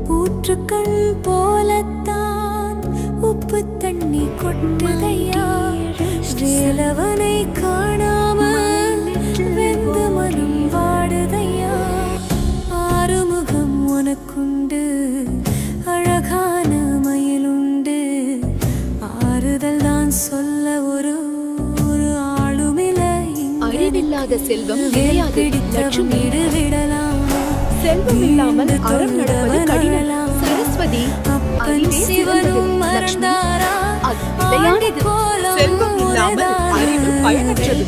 ஊற்றுக்கள் போலத்தான் உப்பு தண்ணி கொட்டுதையா. வேலவனை காணாமல் வெந்த மனம் வாடுதையா. ஆறுமுகம் உனக்குண்டு, அழகான மயிலுண்டு. ஆறுதல் தான் சொல்ல ஒரு ஆளுமில்லை. அறிவில்லாத செல்வம் கிடையாது. லட்சுமி விடலாம். செல்வம் இல்லாமல் அறம் நடப்பது கடினம். சரஸ்வதி சிவனும் மறந்தாரா. செல்வம் இல்லாமல் அறிவு பயனற்றது.